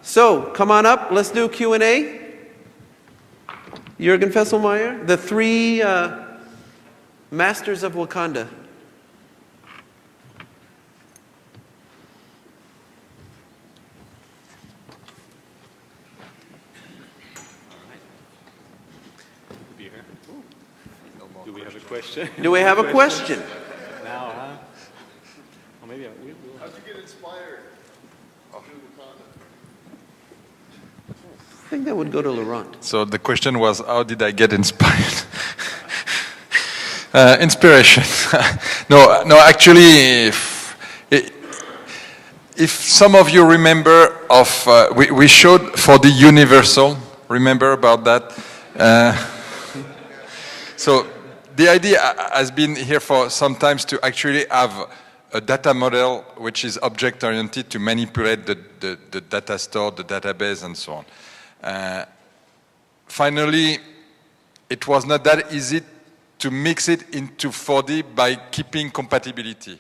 So, come on up. Let's do Q&A. Jürgen Fesselmeyer, the three masters of Wakanda. Do we have a question? Do we have a question? Now, huh? Well, maybe we'll... How'd you get inspired to do Wakanda? I think that would go to Laurent. So the question was, how did I get inspired? Inspiration. No, actually, if some of you remember we showed for the universal, remember about that? So the idea has been here for some times to actually have a data model which is object-oriented to manipulate the data store, the database, and so on. Finally, it was not that easy to mix it into 4D by keeping compatibility.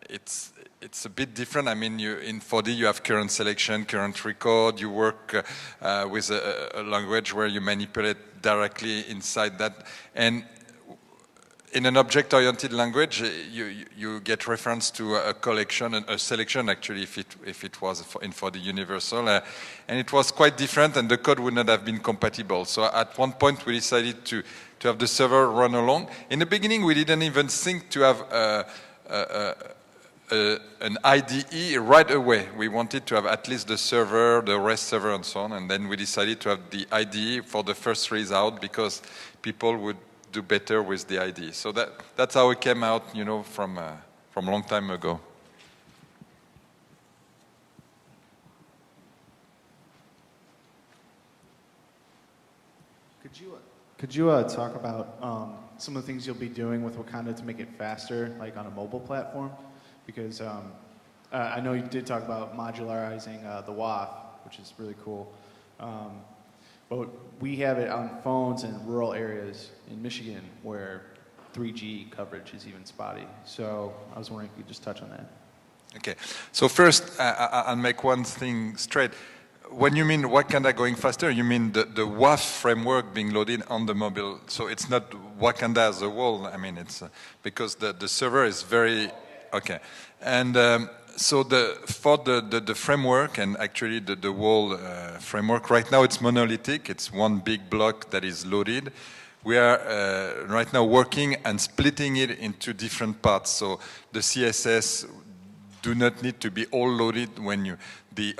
It's a bit different. I mean, in 4D you have current selection, current record. You work with a language where you manipulate directly inside that. And in an object-oriented language, you get reference to a collection, a selection actually, if it was in 4D universal. And it was quite different, and the code would not have been compatible. So at one point we decided to have the server run along. In the beginning, we didn't even think to have an IDE right away. We wanted to have at least the server, the REST server, and so on. And then we decided to have the IDE for the first release out because people would do better with the IDE. So that's how it came out, you know, from a long time ago. Could you talk about some of the things you'll be doing with Wakanda to make it faster, like on a mobile platform? Because I know you did talk about modularizing the WAF, which is really cool. But we have it on phones in rural areas in Michigan where 3G coverage is even spotty. So I was wondering if you could just touch on that. Okay. So first, I'll make one thing straight. When you mean Wakanda going faster, you mean the WAF framework being loaded on the mobile. So it's not Wakanda as a whole. I mean, it's because the server is very... Okay. And so for the framework, and actually the whole framework, right now it's monolithic. It's one big block that is loaded. We are right now working and splitting it into different parts. So the CSS do not need to be all loaded when the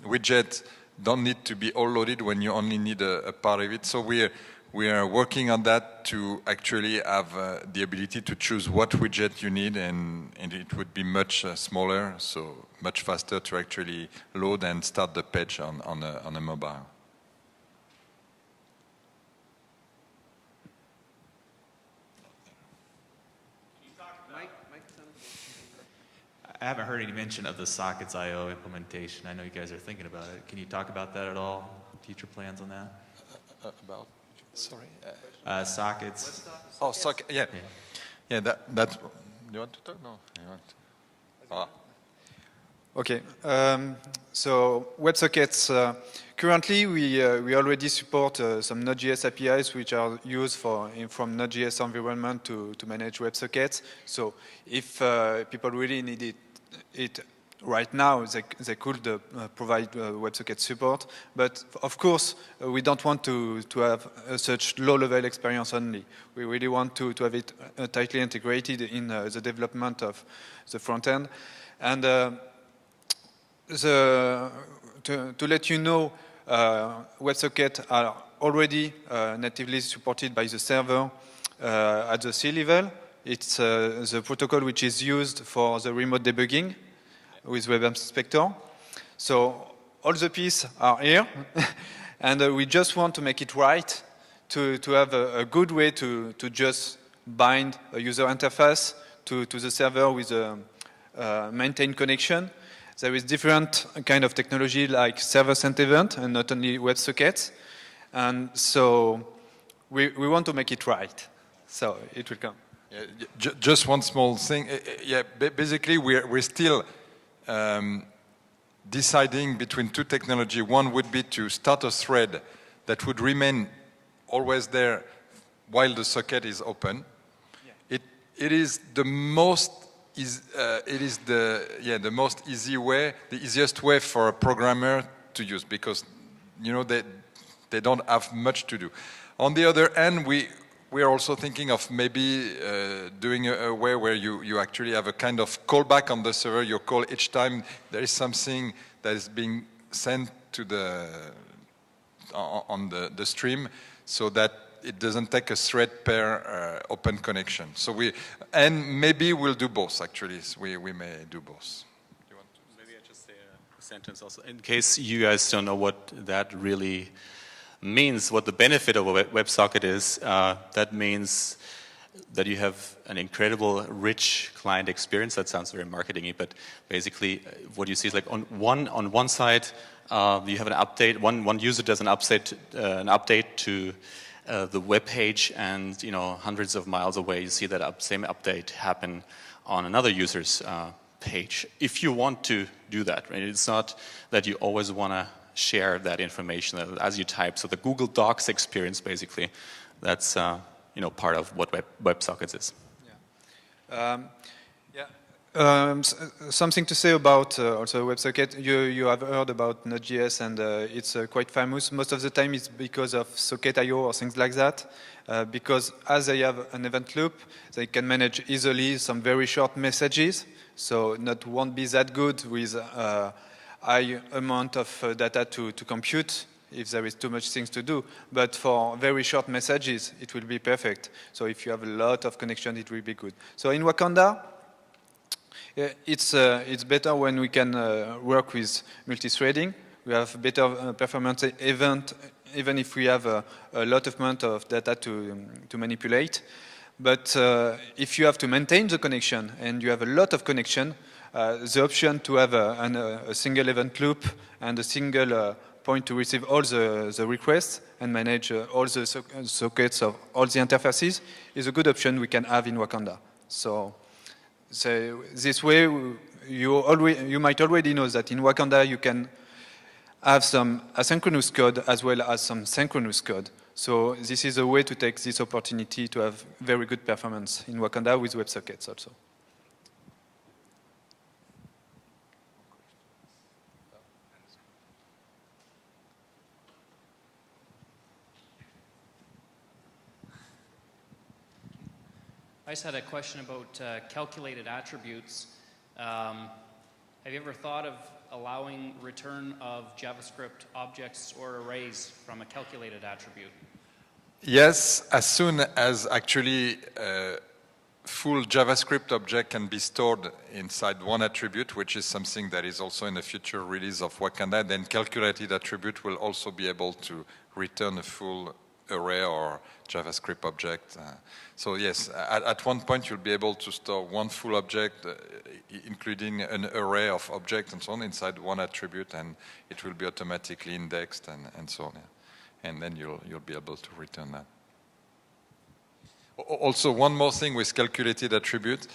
widget don't need to be all loaded when you only need a part of it. So we are working on that to actually have the ability to choose what widget you need, and it would be much smaller, so much faster to actually load and start the page on a mobile. I haven't heard any mention of the Sockets IO implementation. I know you guys are thinking about it. Can you talk about that at all? Future plans on that? About? Sorry. Sockets. Oh, socket. Yeah. Yeah. That. You want to talk? No. You want? Okay. So WebSockets. Currently, we already support some Node.js APIs which are used from Node.js environment to manage WebSockets. So if people really need it right now, they could provide WebSocket support. But of course, we don't want to have such low-level experience only. We really want to have it tightly integrated in the development of the front end. And to let you know, WebSockets are already natively supported by the server at the C level. It's the protocol which is used for the remote debugging with Web Inspector. So all the pieces are here, and we just want to make it right to have a good way to just bind a user interface to the server with a maintained connection. There is different kind of technology like server-sent event and not only WebSockets. And so we want to make it right. So it will come. Yeah, just one small thing. Yeah, basically we're still deciding between two technology. One would be to start a thread that would remain always there while the socket is open. It is the most the most easy way, the easiest way for a programmer to use, because they don't have much to do. On the other hand, we are also thinking of maybe doing a way where you actually have a kind of callback on the server. You call each time there is something that is being sent to on the stream, so that it doesn't take a thread per open connection. So maybe we'll do both. Actually, we may do both. Maybe I just say a sentence also, in case you guys don't know what that really means, what the benefit of a WebSocket is. That means that you have an incredible, rich client experience. That sounds very marketing-y, but basically what you see is like on one side, you have an update. One user does an update to the web page, and hundreds of miles away, you see that same update happen on another user's page. If you want to do that, right? It's not that you always want to share that information as you type. So the Google Docs experience, basically, that's part of what WebSockets is. Something to say about also WebSocket. You have heard about Node.js, and it's quite famous. Most of the time it's because of Socket.io or things like that. Because as they have an event loop, they can manage easily some very short messages. So Node won't be that good with high amount of data to compute if there is too much things to do. But for very short messages, it will be perfect. So if you have a lot of connection, it will be good. So in Wakanda, it's better when we can work with multi-threading. We have better performance event, even if we have a lot of amount of data to manipulate. But if you have to maintain the connection and you have a lot of connection, the option to have a single event loop and a single point to receive all the requests and manage all the sockets of all the interfaces is a good option we can have in Wakanda. So this way, you might already know that in Wakanda you can have some asynchronous code as well as some synchronous code. So this is a way to take this opportunity to have very good performance in Wakanda with WebSockets also. I just had a question about calculated attributes. Have you ever thought of allowing return of JavaScript objects or arrays from a calculated attribute? Yes, as soon as actually a full JavaScript object can be stored inside one attribute, which is something that is also in the future release of Wakanda, then calculated attribute will also be able to return a full array or JavaScript object. So yes, at one point you'll be able to store one full object, including an array of objects and so on inside one attribute, and it will be automatically indexed and so on. Yeah. And then you'll be able to return that. Also, one more thing with calculated attribute.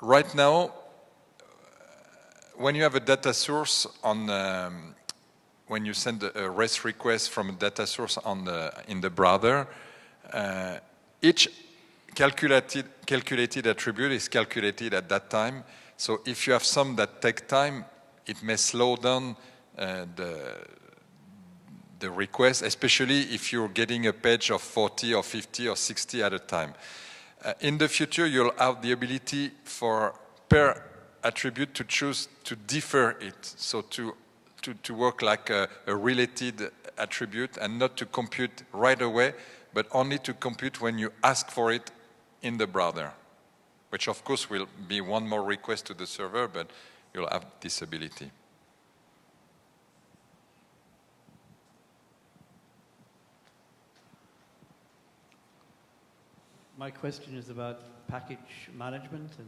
Right now, when you have a data source on when you send a REST request from a data source in the browser, each calculated attribute is calculated at that time. So if you have some that take time, it may slow down the request, especially if you're getting a page of 40 or 50 or 60 at a time. In the future, you'll have the ability for per attribute to choose to defer it, so to work like a related attribute and not to compute right away, but only to compute when you ask for it in the browser, which of course will be one more request to the server, but you'll have this ability. My question is about package management and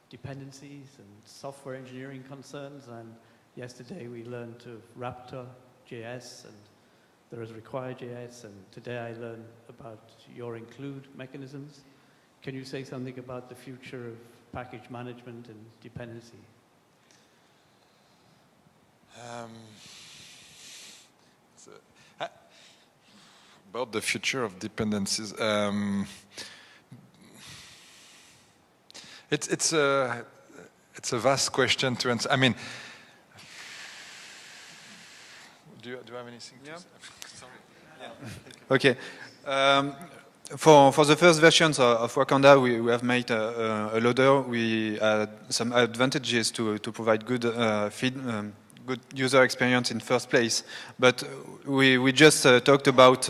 dependencies and software engineering concerns. And yesterday we learned of Raptor.js, and there is require.js, and today I learned about your include mechanisms. Can you say something about the future of package management and dependency? About the future of dependencies, it's a vast question to answer. I mean, do you have anything to say? Sorry. Okay. For the first versions of Wakanda, we have made a loader. We had some advantages to provide good good user experience in first place. But we just talked about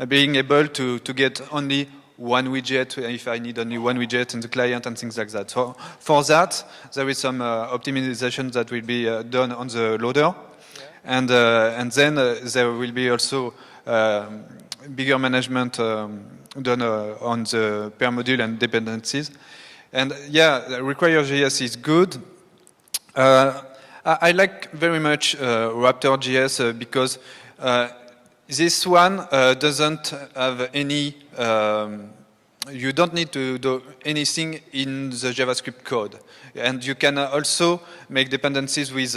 being able to get only one widget, if I need only one widget in the client and things like that. So for that, there is some optimization that will be done on the loader. And then there will be also bigger management done on the per module and dependencies. And yeah, require.js is good. I like very much Raptor.js because this one doesn't have any, you don't need to do anything in the JavaScript code. And you can also make dependencies with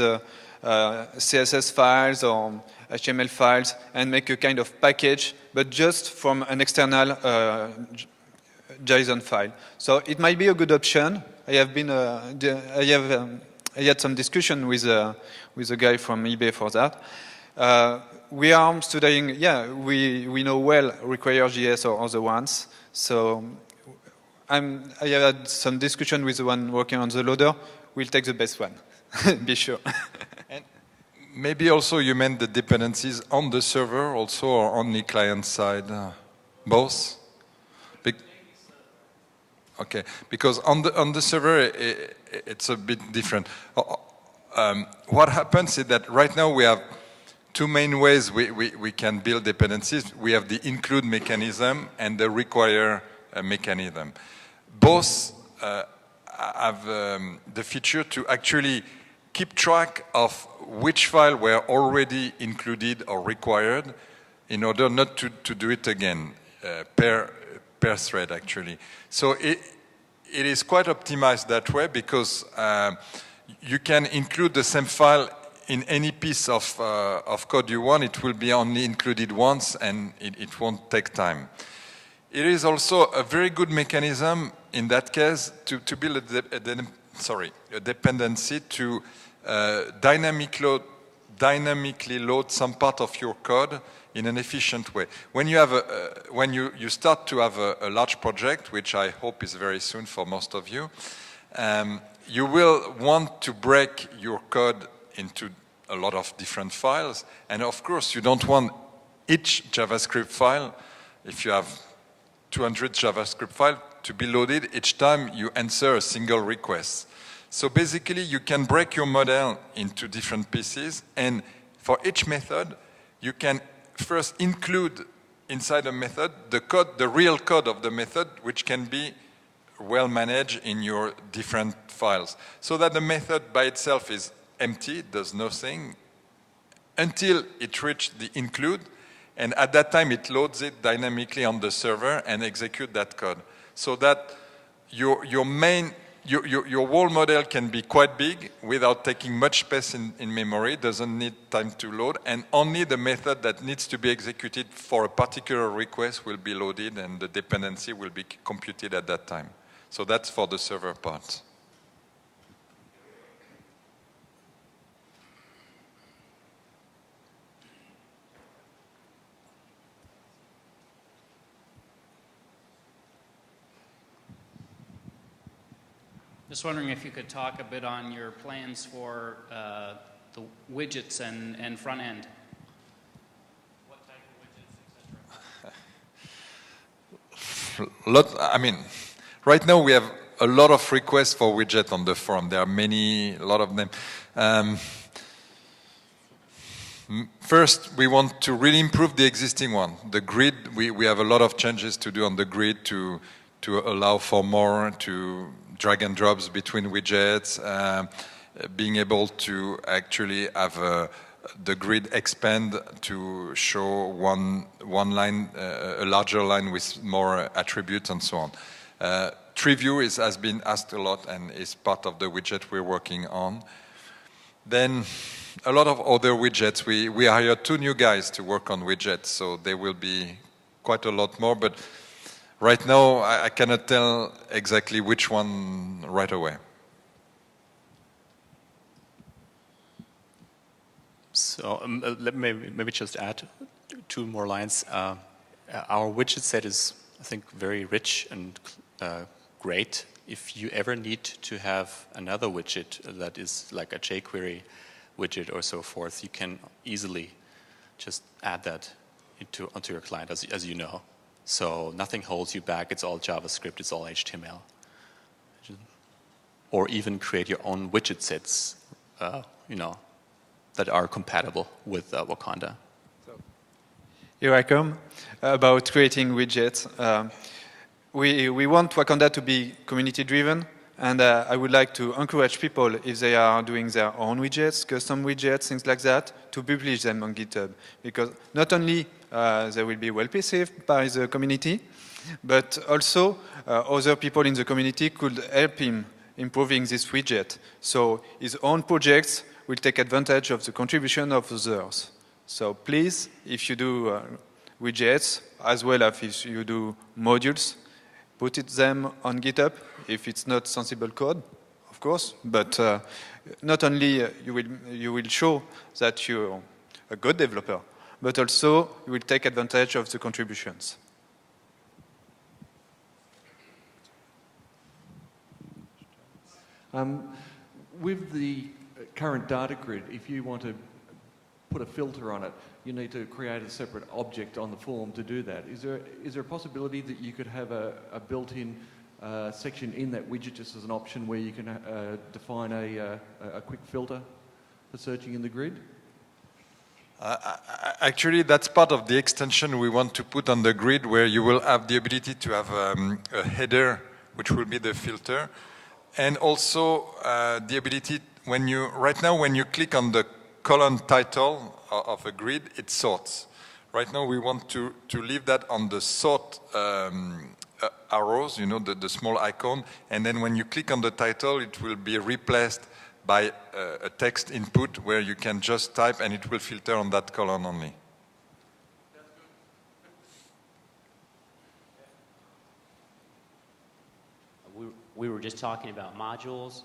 CSS files or HTML files and make a kind of package, but just from an external JSON file. So it might be a good option. I had some discussion with a guy from eBay for that. We are studying, yeah, we know well require.js or other ones. So I had some discussion with the one working on the loader. We'll take the best one, be sure. And maybe also you meant the dependencies on the server also or only client side? Both? Okay, because on the server it's a bit different. What happens is that right now we have two main ways we can build dependencies. We have the include mechanism and the require mechanism. Both have the feature to actually keep track of which file were already included or required in order not to do it again per thread actually. So it is quite optimized that way because you can include the same file in any piece of code you want. It will be only included once and it won't take time. It is also a very good mechanism in that case to build a dependency to dynamically load some part of your code in an efficient way. When you have when you start to have a large project, which I hope is very soon for most of you, you will want to break your code into a lot of different files, and of course you don't want each JavaScript file, if you have 200 JavaScript files, to be loaded each time you answer a single request. So basically you can break your model into different pieces, and for each method you can first include inside a method the code, the real code of the method, which can be well managed in your different files. So that the method by itself is empty, it does nothing, until it reaches the include, and at that time it loads it dynamically on the server and execute that code. So that your whole model can be quite big without taking much space in memory, doesn't need time to load, and only the method that needs to be executed for a particular request will be loaded and the dependency will be computed at that time. So that's for the server part. Just wondering if you could talk a bit on your plans for the widgets and front end. What type of widgets, etc.? I mean, right now we have a lot of requests for widgets on the forum. There are a lot of them. First, we want to really improve the existing one. The grid, we have a lot of changes to do on the grid to allow for more, to drag and drops between widgets, being able to actually have the grid expand to show one line, a larger line with more attributes and so on. Tree view has been asked a lot and is part of the widget we're working on. Then a lot of other widgets. We hired 2 new guys to work on widgets, so they will be quite a lot more, but right now I cannot tell exactly which one right away. So let me maybe just add two more lines. Our widget set is, I think, very rich and great. If you ever need to have another widget that is like a jQuery widget or so forth, you can easily just add that onto your client, as you know. So nothing holds you back. It's all JavaScript. It's all HTML. Or even create your own widget sets, that are compatible with Wakanda. Here I come about creating widgets. We want Wakanda to be community-driven, and I would like to encourage people, if they are doing their own widgets, custom widgets, things like that, to publish them on GitHub. Because not only they will be well perceived by the community, but also other people in the community could help him improving this widget. So his own projects will take advantage of the contribution of others. So please, if you do widgets, as well as if you do modules, put them on GitHub, if it's not sensible code, of course, but not only you will show that you're a good developer, but also you will take advantage of the contributions. With the current data grid, if you want to put a filter on it, you need to create a separate object on the form to do that. Is there a possibility that you could have a built-in section in that widget just as an option where you can define a quick filter for searching in the grid? Actually, that's part of the extension we want to put on the grid, where you will have the ability to have a header, which will be the filter, and also the ability, right now when you click on the column title of a grid, it sorts. Right now we want to leave that on the sort arrows, the small icon, and then when you click on the title, it will be replaced by a text input where you can just type and it will filter on that column only. We were just talking about modules.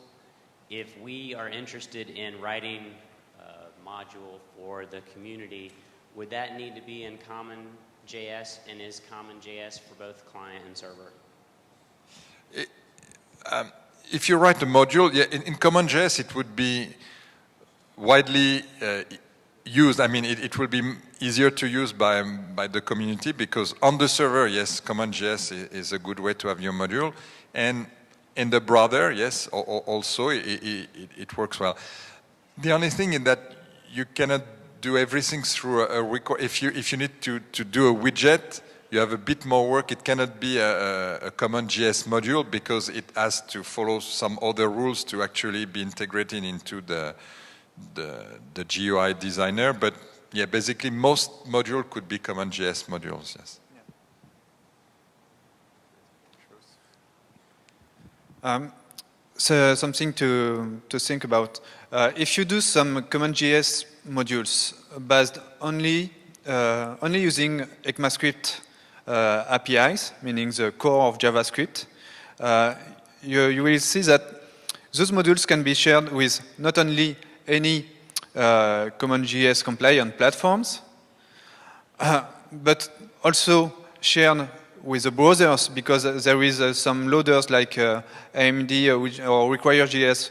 If we are interested in writing a module for the community, would that need to be in CommonJS, and is CommonJS for both client and server? If you write a module, yeah, in CommonJS it would be widely used. I mean, it will be easier to use by the community, because on the server, yes, CommonJS is a good way to have your module, and in the browser, yes, also it works well. The only thing is that you cannot do everything through a record. If you need to do a widget, you have a bit more work. It cannot be a CommonJS module, because it has to follow some other rules to actually be integrated into the GUI designer. But yeah, basically most modules could be CommonJS modules, yes. So something to think about. If you do some CommonJS modules based only using ECMAScript APIs, meaning the core of JavaScript, you will see that those modules can be shared with not only any CommonJS compliant platforms, but also shared with the browsers, because there is some loaders like AMD or Require.js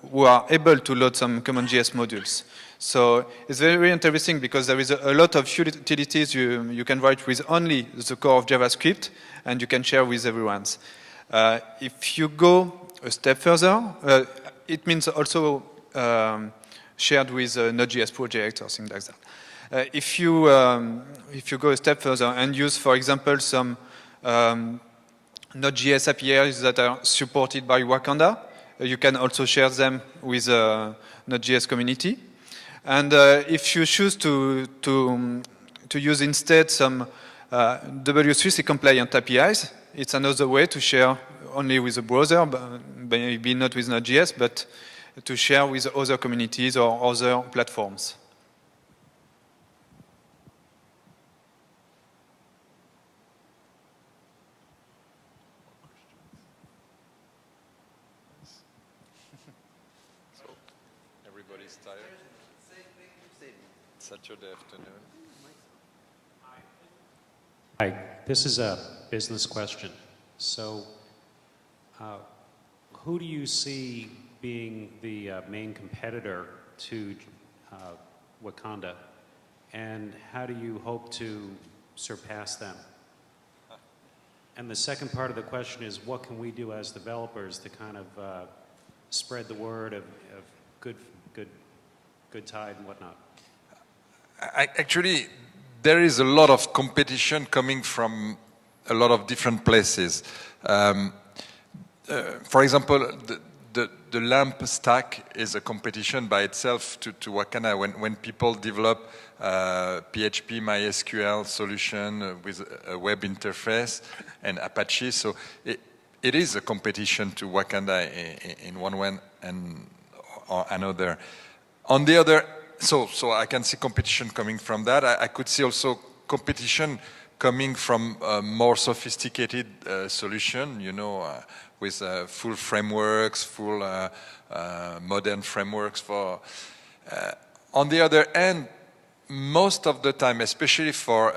who are able to load some CommonJS modules. So it's very interesting, because there is a lot of utilities you can write with only the core of JavaScript, and you can share with everyone. If you go a step further, it means also shared with a Node.js project or things like that. If you go a step further and use, for example, some Node.js APIs that are supported by Wakanda, you can also share them with the Node.js community. And if you choose to use instead some W3C compliant APIs, it's another way to share only with the browser, maybe not with Node.js, but to share with other communities or other platforms. everybody's tired. Saturday afternoon. Hi, this is a business question. So, who do you see being the main competitor to Wakanda, and how do you hope to surpass them? And the second part of the question is, what can we do as developers to kind of spread the word of good tide and whatnot? Actually, there is a lot of competition coming from a lot of different places. For example, the LAMP stack is a competition by itself to Wakanda. When people develop PHP, MySQL solution with a web interface and Apache, so it is a competition to Wakanda in one way or another. On the other, so I can see competition coming from that. I could see also competition coming from a more sophisticated solution, with full frameworks, full modern frameworks for. On the other hand, most of the time, especially for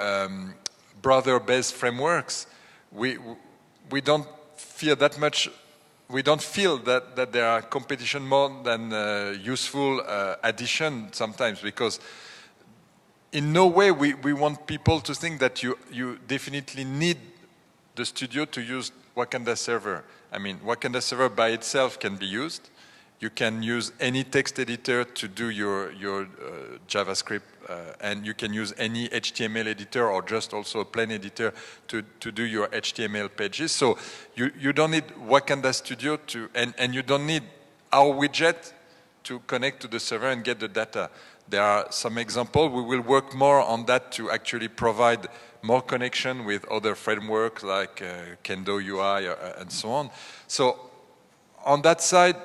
browser-based frameworks, we don't feel that much. We don't feel that there are competition more than useful addition sometimes, because in no way we want people to think that you definitely need the studio to use Wakanda server. I mean, Wakanda server by itself can be used. You can use any text editor to do your JavaScript, and you can use any HTML editor or just also a plain editor to do your HTML pages. So you don't need Wakanda Studio and you don't need our widget to connect to the server and get the data. There are some examples. We will work more on that to actually provide more connection with other frameworks like Kendo UI and so on. So on that side,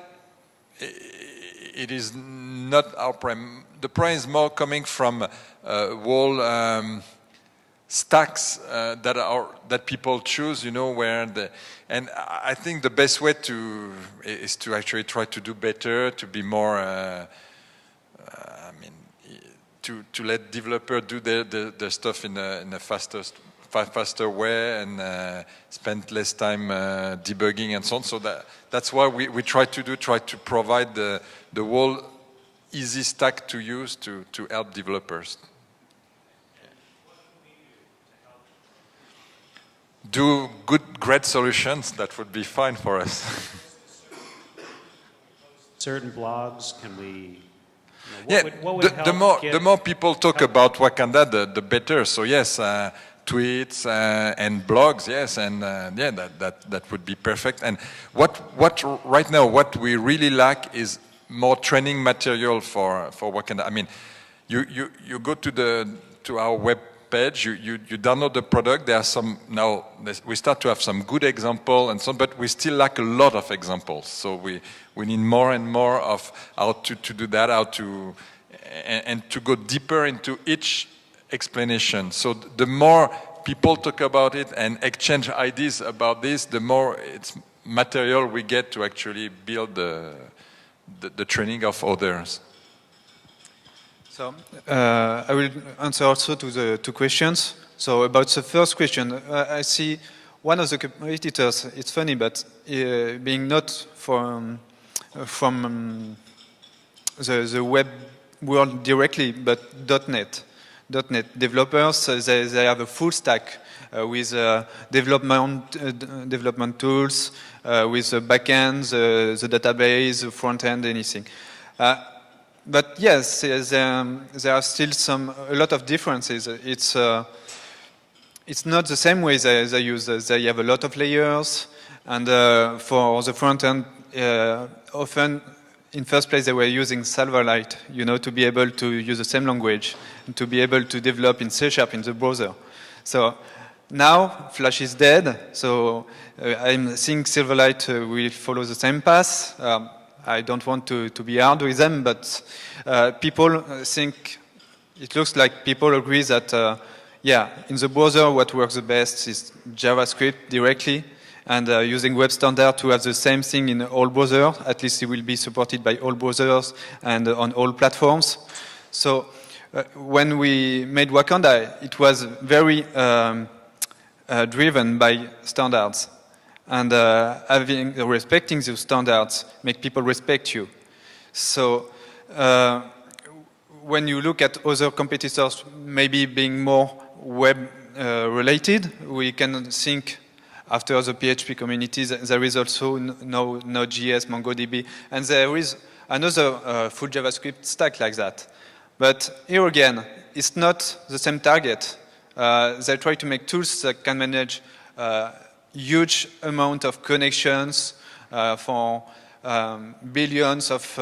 it is not our prime. The prime is more coming from whole stacks that people choose, and I think the best way is to actually try to do better, to be more. To let developers do their stuff in a faster way and spend less time debugging and so on. So that's why we try to provide the whole easy stack to use to help developers. Do great solutions, that would be fine for us. Certain blogs, can we... What would help the more people talk about Wakanda, the better. So yes, tweets and blogs, yes, and that would be perfect. And what right now what we really lack is more training material for Wakanda. I mean, you go to our web page, you download the product. There are some now. We start to have some good example and so on, but we still lack a lot of examples. So we need more and more of how to do that, how to and to go deeper into each explanation. So the more people talk about it and exchange ideas about this, the more it's material we get to actually build the training of others. So I will answer also to the two questions. So about the first question, I see one of the competitors. It's funny, but being not from the web world directly, but .NET developers, they have a full stack with development tools, with the backend, the database, the front end, anything. But yes, there are still a lot of differences. It's not the same way they use. They have a lot of layers, and for the front end, often in first place they were using Silverlight, to be able to use the same language and to be able to develop in C# in the browser. So now Flash is dead. So I think Silverlight will follow the same path. I don't want to be hard with them, but people think, it looks like people agree that, in the browser what works the best is JavaScript directly, and using web standard to have the same thing in all browsers. At least it will be supported by all browsers and on all platforms. So when we made Wakanda, it was very driven by standards. And respecting those standards make people respect you. So when you look at other competitors maybe being more web related, we can think after the PHP communities, there is also Node.js, MongoDB, and there is another full JavaScript stack like that. But here again, it's not the same target. They try to make tools that can manage huge amount of connections for billions of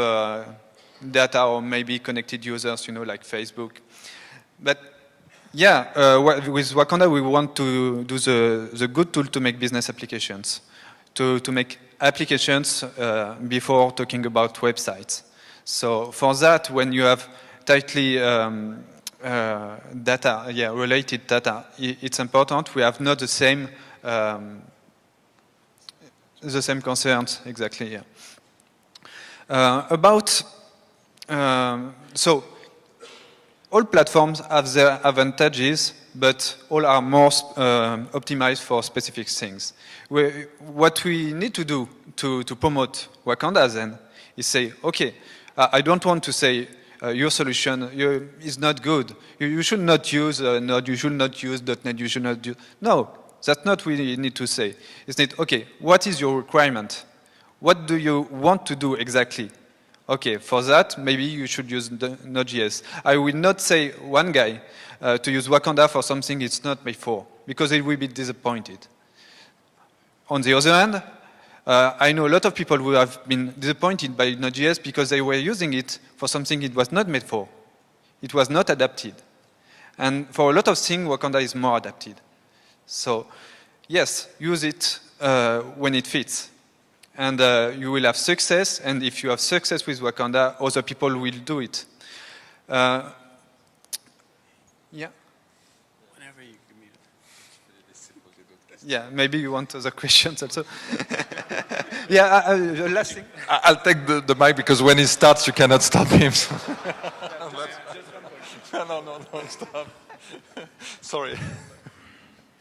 data or maybe connected users, like Facebook. But yeah, with Wakanda, we want to do the good tool to make business applications, to make applications before talking about websites. So for that, when you have tightly related data, it's important. We have not the same concerns exactly. Yeah. So all platforms have their advantages, but all are more optimized for specific things. What we need to do to promote Wakanda then is say, okay, I don't want to say your solution is not good. You should not use Node, you should not use .NET, you should not do... No, that's not what we need to say. It's not, okay, what is your requirement? What do you want to do exactly? Okay, for that, maybe you should use Node.js. I will not say one guy to use Wakanda for something it's not made for, because it will be disappointed. On the other hand, I know a lot of people who have been disappointed by Node.js because they were using it for something it was not made for. It was not adapted. And for a lot of things, Wakanda is more adapted. So, yes, use it when it fits. And you will have success, and if you have success with Wakanda, other people will do it. Yeah? Whenever you give me Yeah, maybe you want other questions also. Yeah, last thing. I'll take the mic because when he starts, you cannot stop him. No, stop. Sorry.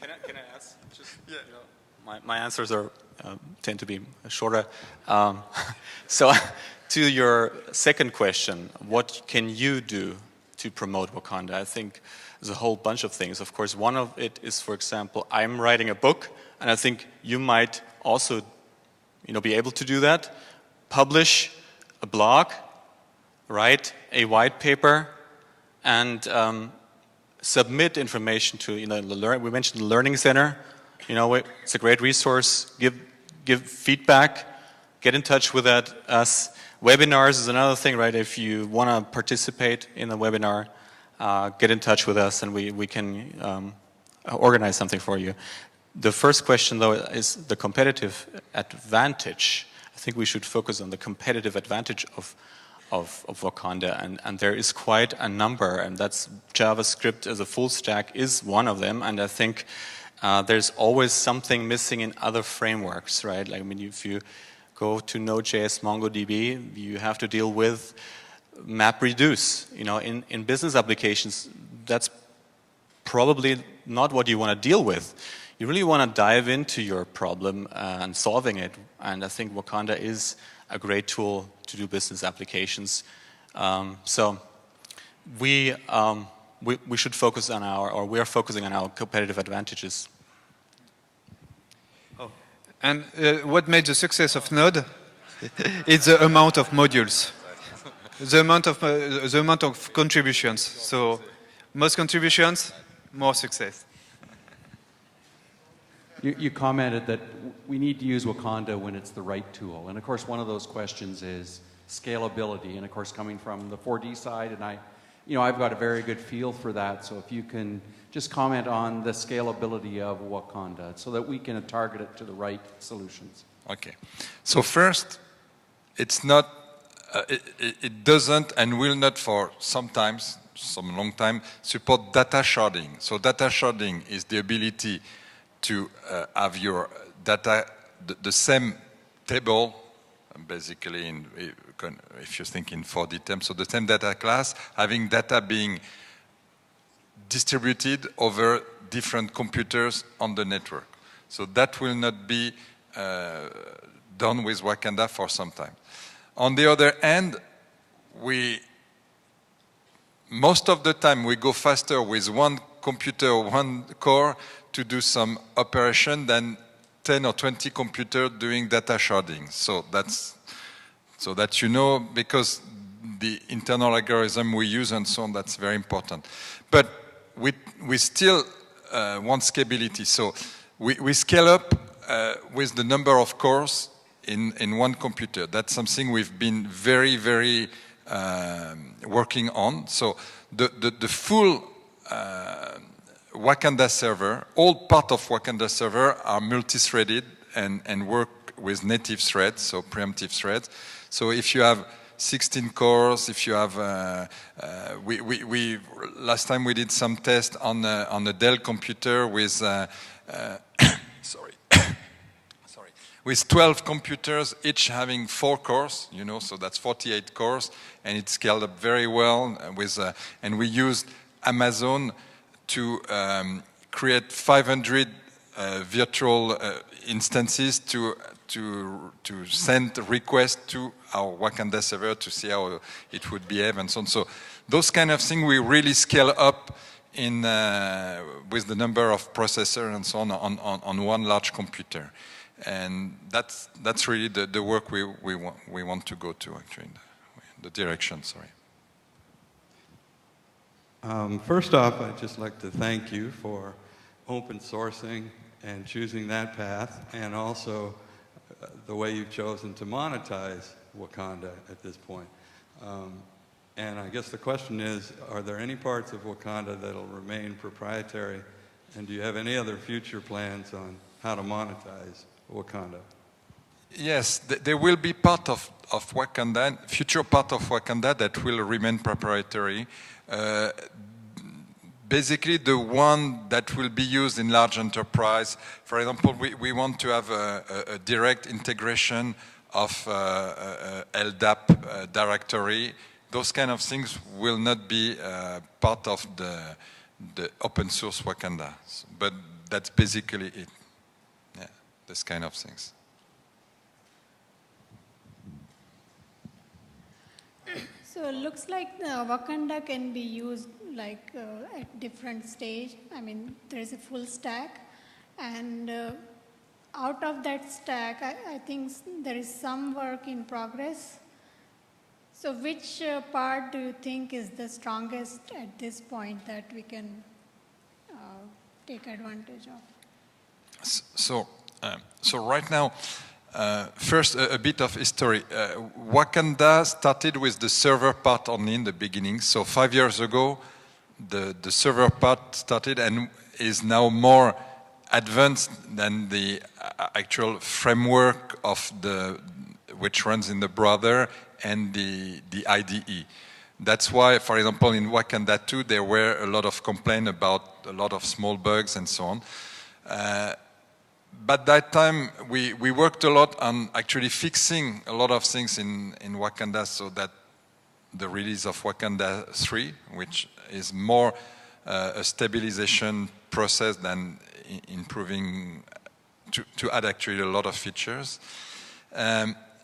Can I ask? Just, my answers are tend to be shorter. So, to your second question, what can you do to promote Wakanda? I think there's a whole bunch of things. Of course, one of it is, for example, I'm writing a book, and I think you might also, be able to do that. Publish a blog, write a white paper, and submit information to, we mentioned the Learning Center. It's a great resource. Give feedback. Get in touch with us. Webinars is another thing, right? If you want to participate in a webinar, get in touch with us, and we can organize something for you. The first question, though, is the competitive advantage. I think we should focus on the competitive advantage of Wakanda, and there is quite a number, and that's JavaScript as a full stack is one of them, and I think there's always something missing in other frameworks, right? Like, if you go to Node.js, MongoDB, you have to deal with MapReduce. In business applications, that's probably not what you want to deal with. You really want to dive into your problem and solving it, and I think Wakanda is a great tool to do business applications. So we should focus on we are focusing on our competitive advantages. Oh. And what made the success of Node is the amount of modules, the amount of contributions. So most contributions, more success. You commented that we need to use Wakanda when it's the right tool. And of course, one of those questions is scalability. And of course, coming from the 4D side, and I've got a very good feel for that. So if you can just comment on the scalability of Wakanda so that we can target it to the right solutions. Okay. So first, it's not, it doesn't and will not for some long time, support data sharding. So data sharding is the ability to have your data, the same table, basically, if you think in 4D terms, so the same data class, having data being distributed over different computers on the network. So that will not be done with Wakanda for some time. On the other hand, most of the time we go faster with one computer, one core, to do some operation than 10 or 20 computers doing data sharding. So that you know, because the internal algorithm we use and so on, that's very important. But we still want scalability. So we scale up with the number of cores in one computer. That's something we've been very, very working on. So the full Wakanda server, all part of Wakanda server are multi-threaded and work with native threads, so preemptive threads. So if you have 16 cores, if you have, last time we did some tests on a Dell computer with, sorry, with 12 computers, each having 4 cores, you know, so that's 48 cores, and it scaled up very well with, and we used Amazon to create 500 virtual instances to send requests to our Wakanda server to see how it would behave and so on. So those kind of things we really scale up in with the number of processors and so on one large computer, and that's really the work we want to go to, actually, the direction. Sorry. First off, I'd just like to thank you for open sourcing and choosing that path, and also the way you've chosen to monetize Wakanda at this point. And I guess the question is, are there any parts of Wakanda that'll remain proprietary, and do you have any other future plans on how to monetize Wakanda? Yes, there will be part of Wakanda, future part of Wakanda that will remain proprietary. Basically, the one that will be used in large enterprise. For example, we want to have a direct integration of LDAP directory. Those kind of things will not be part of the open source Wakanda. But that's basically it. Yeah, this kind of things. So it looks like the Wakanda can be used like at different stage. I mean, there is a full stack, and out of that stack, I think there is some work in progress. So which part do you think is the strongest at this point that we can take advantage of? So right now, first, a bit of history. Wakanda started with the server part only in the beginning. So 5 years ago, the server part started and is now more advanced than the actual framework of which runs in the browser and the IDE. That's why, for example, in Wakanda 2, there were a lot of complaints about a lot of small bugs and so on. But that time, we worked a lot on actually fixing a lot of things in Wakanda, so that the release of Wakanda 3, which is more a stabilization process than improving, to add actually a lot of features.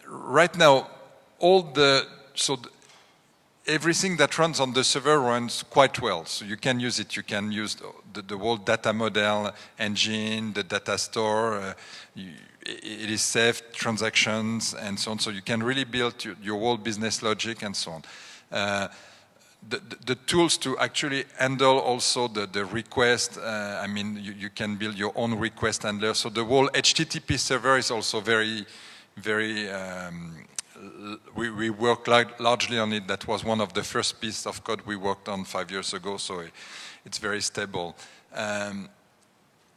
Right now, everything that runs on the server runs quite well, so you can use it. You can use the whole data model engine, the data store. It is safe, transactions, and so on. So you can really build your whole business logic and so on. The tools to actually handle also the request. I mean, you can build your own request handler. So the whole HTTP server is also very, very. We worked largely on it. That was one of the first pieces of code we worked on 5 years ago, so it's very stable.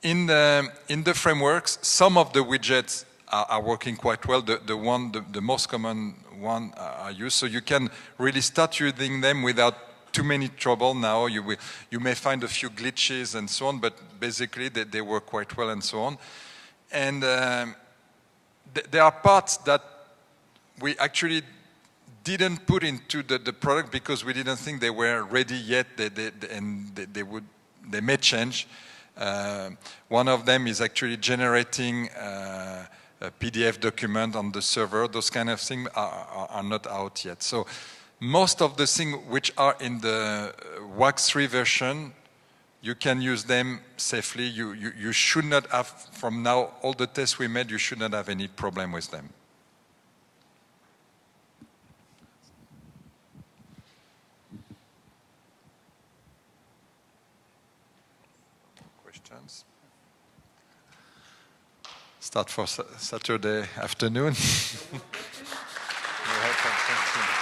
In the frameworks, some of the widgets are working quite well. The most common one are used, so you can really start using them without too many trouble now. You may find a few glitches and so on, but basically they work quite well and so on. And there are parts that we actually didn't put into the product because we didn't think they were ready yet, they may change. One of them is actually generating a PDF document on the server. Those kind of things are not out yet. So most of the things which are in the WAX 3 version, you can use them safely. You should not have, from now, all the tests we made, you should not have any problem with them. Questions? Start for Saturday afternoon. You're welcome. Thank you.